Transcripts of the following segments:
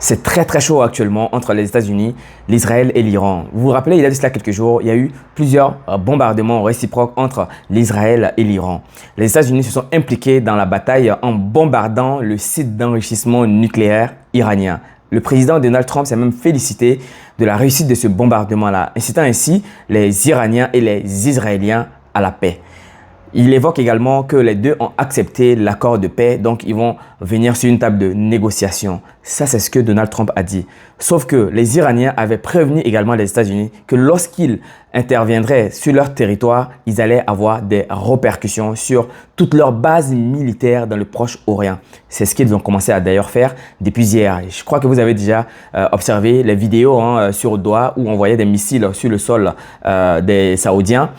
C'est très chaud actuellement entre les États-Unis, l'Israël et l'Iran. Vous vous rappelez, il y a de cela quelques jours, il y a eu plusieurs bombardements réciproques entre l'Israël et l'Iran. Les États-Unis se sont impliqués dans la bataille en bombardant le site d'enrichissement nucléaire iranien. Le président Donald Trump s'est même félicité de la réussite de ce bombardement-là, incitant ainsi les Iraniens et les Israéliens à la paix. Il évoque également que les deux ont accepté l'accord de paix, donc ils vont venir sur une table de négociation. Ça, c'est ce que Donald Trump a dit. Sauf que les Iraniens avaient prévenu également les États-Unis que lorsqu'ils interviendraient sur leur territoire, ils allaient avoir des répercussions sur toutes leurs bases militaires dans le Proche-Orient. C'est ce qu'ils ont commencé à d'ailleurs faire depuis hier. Je crois que vous avez déjà observé les vidéos sur Doha où on voyait des missiles sur le sol des Saoudiens.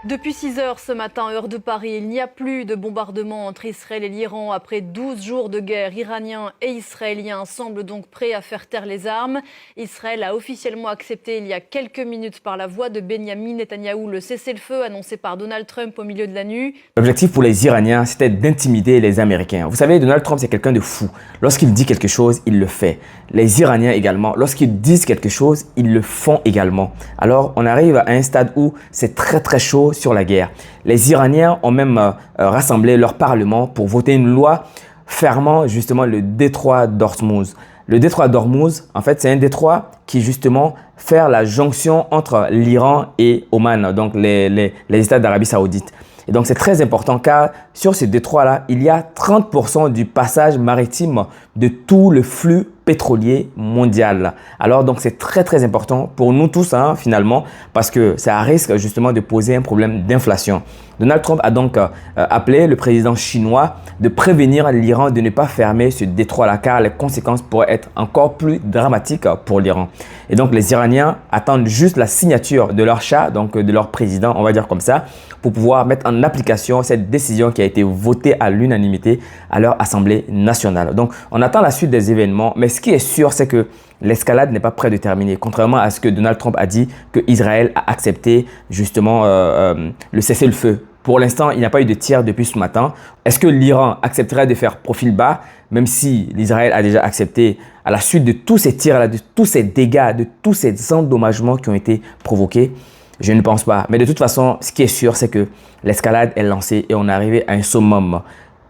Depuis 6 heures ce matin, heure de Paris, il n'y a plus de bombardement entre Israël et l'Iran. Après 12 jours de guerre, Iraniens et Israéliens semblent donc prêts à faire taire les armes. Israël a officiellement accepté il y a quelques minutes par la voix de Benyamin Netanyahou le cessez-le-feu annoncé par Donald Trump au milieu de la nuit. L'objectif pour les Iraniens, c'était d'intimider les Américains. Vous savez, Donald Trump, c'est quelqu'un de fou. Lorsqu'il dit quelque chose, il le fait. Les Iraniens également, lorsqu'ils disent quelque chose, ils le font également. Alors, on arrive à un stade où c'est très chaud sur la guerre. Les Iraniens ont même rassemblé leur parlement pour voter une loi fermant justement le détroit d'Ormuz. Le détroit d'Ormuz, en fait, c'est un détroit qui justement fait la jonction entre l'Iran et Oman, donc les États d'Arabie Saoudite. Et donc, c'est très important car sur ce détroit-là, il y a 30% du passage maritime de tout le flux pétrolier mondial. Alors, donc, c'est très important pour nous tous, finalement, parce que ça risque justement de poser un problème d'inflation. Donald Trump a donc appelé le président chinois de prévenir l'Iran de ne pas fermer ce détroit-là car les conséquences pourraient être encore plus dramatiques pour l'Iran. Et donc, les Iraniens attendent juste la signature de leur chat, donc de leur président, on va dire comme ça, pour pouvoir mettre en application cette décision qui a été votée à l'unanimité à leur Assemblée nationale. Donc, on attend la suite des événements, mais ce qui est sûr, c'est que l'escalade n'est pas près de terminer, contrairement à ce que Donald Trump a dit que Israël a accepté justement le cessez-le-feu. Pour l'instant, il n'y a pas eu de tir depuis ce matin. Est-ce que l'Iran accepterait de faire profil bas, même si l'Israël a déjà accepté à la suite de tous ces tirs-là, de tous ces dégâts, de tous ces endommagements qui ont été provoqués? Je ne pense pas. Mais de toute façon, ce qui est sûr, c'est que l'escalade est lancée et on est arrivé à un summum.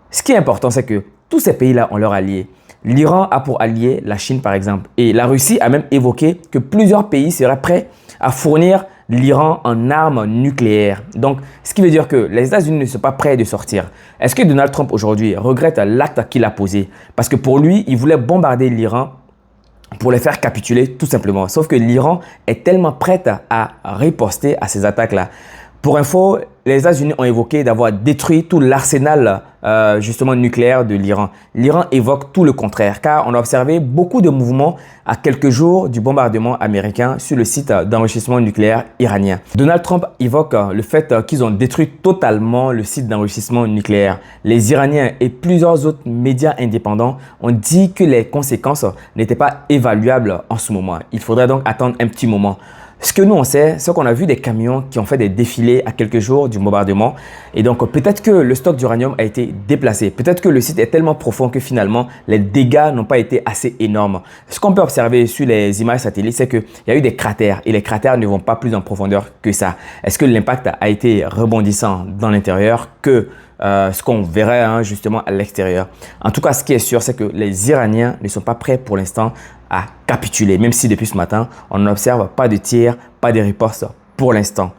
Ce qui est important, c'est que tous ces pays-là ont leurs alliés. L'Iran a pour allié la Chine, par exemple. Et la Russie a même évoqué que plusieurs pays seraient prêts à fournir l'Iran en armes nucléaires. Donc, ce qui veut dire que les États-Unis ne sont pas prêts de sortir. Est-ce que Donald Trump aujourd'hui regrette l'acte qu'il a posé? Parce que pour lui, il voulait bombarder l'Iran pour les faire capituler tout simplement. Sauf que l'Iran est tellement prête à riposter à ces attaques-là. Pour info, les États-Unis ont évoqué d'avoir détruit tout l'arsenal justement nucléaire de l'Iran. L'Iran évoque tout le contraire car on a observé beaucoup de mouvements à quelques jours du bombardement américain sur le site d'enrichissement nucléaire iranien. Donald Trump évoque le fait qu'ils ont détruit totalement le site d'enrichissement nucléaire. Les Iraniens et plusieurs autres médias indépendants ont dit que les conséquences n'étaient pas évaluables en ce moment. Il faudrait donc attendre un petit moment. Ce que nous on sait, c'est qu'on a vu des camions qui ont fait des défilés à quelques jours du bombardement et donc peut-être que le stock d'uranium a été déplacé. Peut-être que le site est tellement profond que finalement les dégâts n'ont pas été assez énormes. Ce qu'on peut observer sur les images satellites, c'est qu'il y a eu des cratères et les cratères ne vont pas plus en profondeur que ça. Est-ce que l'impact a été rebondissant dans l'intérieur que ce qu'on verrait justement à l'extérieur? En tout cas, ce qui est sûr, c'est que les Iraniens ne sont pas prêts pour l'instant à capituler, même si depuis ce matin, on n'observe pas de tir, pas de riposte pour l'instant.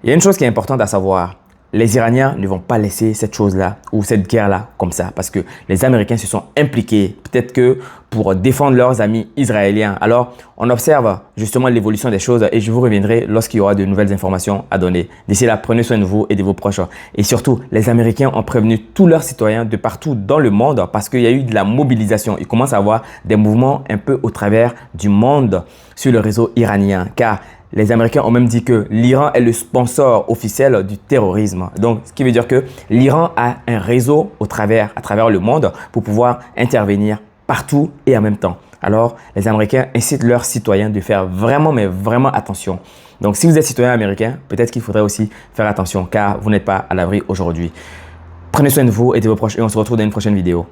Il y a une chose qui est importante à savoir. Les Iraniens ne vont pas laisser cette chose-là ou cette guerre-là comme ça parce que les Américains se sont impliqués, peut-être que pour défendre leurs amis israéliens. Alors, on observe justement l'évolution des choses et je vous reviendrai lorsqu'il y aura de nouvelles informations à donner. D'ici là, prenez soin de vous et de vos proches. Et surtout, les Américains ont prévenu tous leurs citoyens de partout dans le monde parce qu'il y a eu de la mobilisation. Il commence à avoir des mouvements un peu au travers du monde sur le réseau iranien car les Américains ont même dit que l'Iran est le sponsor officiel du terrorisme. Donc, ce qui veut dire que l'Iran a un réseau à travers le monde pour pouvoir intervenir partout et en même temps. Alors, les Américains incitent leurs citoyens de faire vraiment attention. Donc, si vous êtes citoyen américain, peut-être qu'il faudrait aussi faire attention car vous n'êtes pas à l'abri aujourd'hui. Prenez soin de vous et de vos proches et on se retrouve dans une prochaine vidéo.